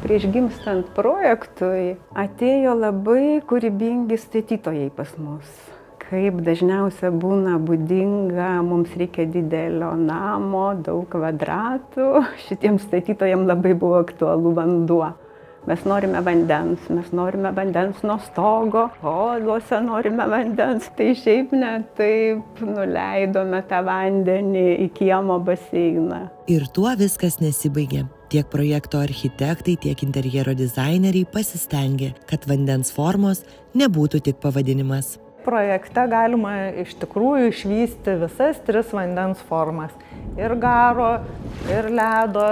Prieš gimstant projektui atėjo labai kūrybingi statytojai pas mus. Kaip dažniausia būna būdinga, mums reikia didelio namo, daug kvadratų. Šitiems statytojams labai buvo aktualu vanduo. Mes norime vandens nuo stogo, holuose norime vandens. Tai šiaip ne taip nuleidome tą vandenį į kiemo baseiną. Ir tuo viskas nesibaigė. Tiek projekto architektai, tiek interjero dizaineriai pasistengė, kad vandens formos nebūtų tik pavadinimas. Projekte galima iš tikrųjų išvysti visas 3 vandens formas. Ir garo, ir ledo,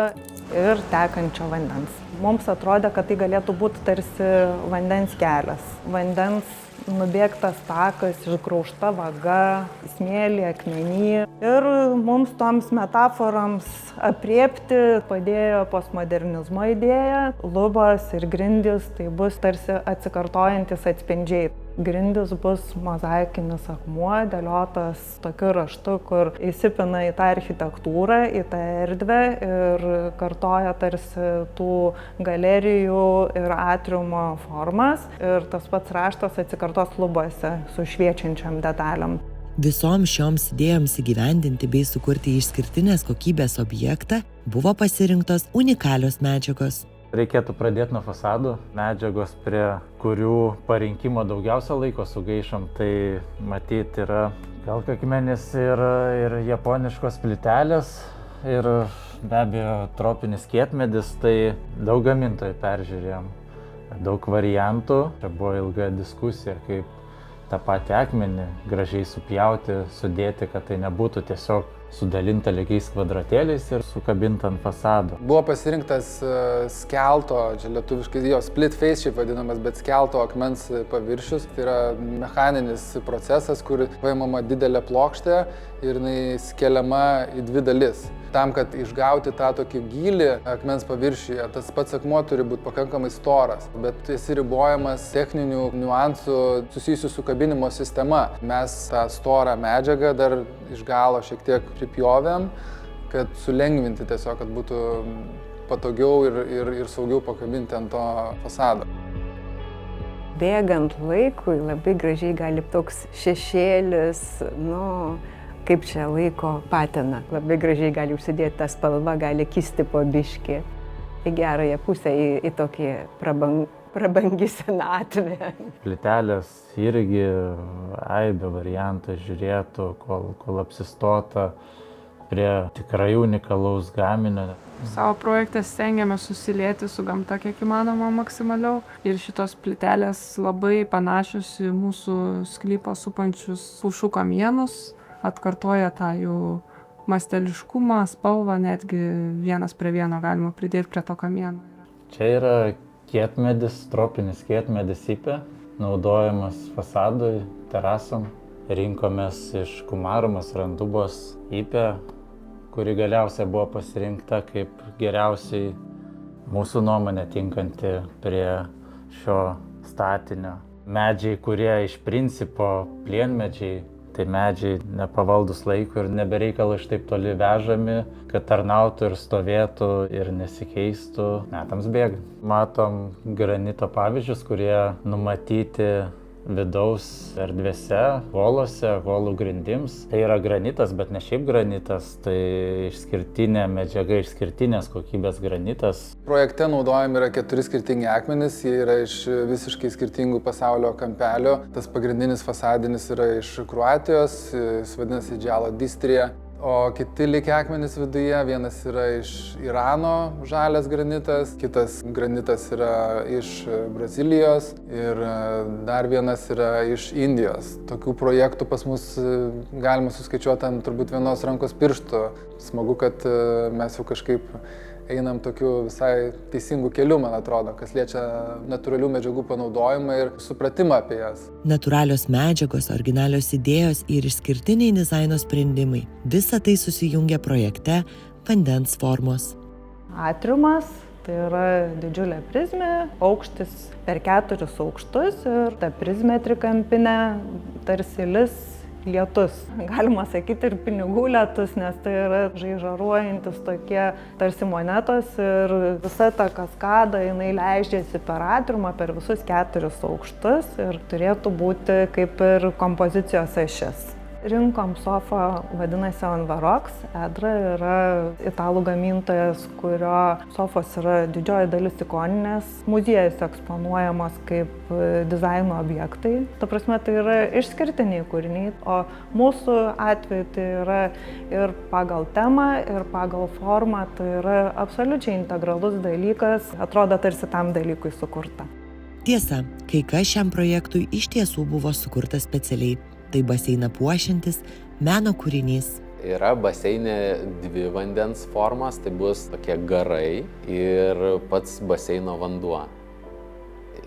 ir tekančio vandens. Mums atrodė, kad tai galėtų būti tarsi vandens kelias. Vandens nubėgtas takas, išgraužta vaga, smėlį, akmenį. Ir mums toms metaforams apriepti padėjo postmodernizmo idėja. Lubos ir grindys tai bus tarsi atsikartojantis atspindžiai. Grindys bus mozaikinis akmuo, dėliotas tokiu raštu, kur įsipina į tą architektūrą, į tą erdvę ir kartoja tarsi tų galerijų ir atriumo formas. Ir tas pats raštas atsikartos lubose su šviečiančiam detalėm. Visoms šioms idėjoms įgyvendinti bei sukurti išskirtinės kokybės objektą buvo pasirinktos unikalios medžiagos. Reikėtų pradėti nuo fasadų. Medžiagos, prie kurių parinkimo daugiausia laiko sugaišom, tai matyti yra kalkakmenis ir japoniškos plytelės ir be abejo tropinis kietmedis, tai daug gamintojų peržiūrėjom, daug variantų. Čia buvo ilga diskusija, kaip tą patį akmenį gražiai supjauti, sudėti, kad tai nebūtų tiesiog sudalinta lygiais kvadratėliais ir sukabinta ant fasado. Buvo pasirinktas skelto, čia lietuviškai jo split face šiaip vadinamas, bet skelto akmens paviršius. Tai yra mechaninis procesas, kur paimama didelė plokštė ir jinai skeliama į 2 dalis. Tam, kad išgauti tą tokį gylį akmens paviršiuje, tas pats akmuo turi būti pakankamai storas, bet esi ribojamas techninių niuansų susijusių su kabinimo sistema. Mes tą storą medžiagą dar iš galo šiek tiek pripjovėm, kad sulengvinti tiesiog, kad būtų patogiau ir saugiau pakabinti ant to fasado. Bėgant laikui labai gražiai gali toks šešėlis, kaip čia laiko patina. Labai gražiai gali užsidėti tą spalvą, gali kisti po biškį į gerąją pusę, į tokį prabangi senatvę. Plytelės irgi aibė variantą žiūrėtų, kol apsistota prie tikrai unikalaus gaminio. Savo projektą stengiamės susilieti su gamta kiek įmanoma maksimaliau. Ir šitos plytelės labai panašios į mūsų sklypą supančius pušų kamienus. Atkartoja tą jų masteliškumą, spalvą, netgi 1 prie 1 galima pridėti prie to kamieno. Čia yra kietmedis, tropinis kietmedis ipė, naudojamas fasadui, terasom. Rinkomės iš Kumarumas Randubos ipė, kuri galiausiai buvo pasirinkta kaip geriausiai mūsų nuomonė tinkanti prie šio statinio. Medžiai, kurie iš principo plienmedžiai, tai medžiai nepavaldus laikui ir nebereikalo iš taip toli vežami, kad tarnautų ir stovėtų ir nesikeistų metams bėgant. Matom granito pavyzdžius, kurie numatyti vidaus erdvėse, holuose, holų grindims. Tai yra granitas, bet ne šiaip granitas, tai išskirtinė medžiaga, išskirtinės kokybės granitas. Projekte naudojami yra 4 skirtingi akmenys, jie yra iš visiškai skirtingų pasaulio kampelių. Tas pagrindinis fasadinis yra iš Kroatijos, jis vadinasi Džalo Distrija. O kiti likę akmenys viduje, vienas yra iš Irano žalias granitas, kitas granitas yra iš Brazilijos ir dar vienas yra iš Indijos. Tokių projektų pas mus galima suskaičiuoti ant turbūt vienos rankos pirštų. Smagu, kad mes jau kažkaip einam tokiu visai teisingu keliu, man atrodo, kas liečia natūralių medžiagų panaudojimą ir supratimą apie jas. Natūralios medžiagos, originalios idėjos ir išskirtiniai dizaino sprendimai. Visa tai susijungia projekte Vandens formos. Atriumas tai yra didžiulė prizmė, aukštis per 4 aukštus ir ta prizmė trikampinė tarsi lis lietus. Galima sakyti ir pinigų lietus, nes tai yra žaižaruojantis tokie tarsi monetos ir visa ta kaskada, jinai leidžiasi per atriumą, per visus 4 aukštus ir turėtų būti kaip ir kompozicijos ašis. Rinkom sofą, vadinasi Onvarox. Edra yra italų gamintojas, kurio sofos yra didžioji dalis ikoninės, muziejus eksponuojamos kaip dizaino objektai. Ta prasme, tai yra išskirtiniai kūriniai, o mūsų atveju tai yra ir pagal temą, ir pagal formą, tai yra absoliučiai integralus dalykas, atrodo tarsi tam dalykui sukurta. Tiesa, kai kas šiam projektui iš tiesų buvo sukurta specialiai. Tai baseiną puošiantis meno kūrinys. Yra baseine 2 vandens formos, tai bus tokie garai ir pats baseino vanduo.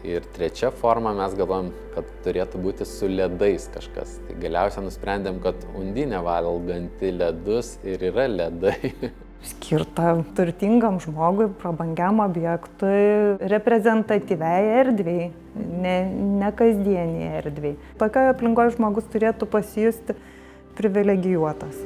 Ir 3 forma mes galvojam, kad turėtų būti su ledais kažkas. Tai galiausiai nusprendėm, kad undinė valganti ledus ir yra ledai. Skirta turtingam žmogui, prabangiam objektui, reprezentatyviai erdvei, ne kasdieniai erdvei. Tokioje aplinkoje žmogus turėtų pasijusti privilegijuotas.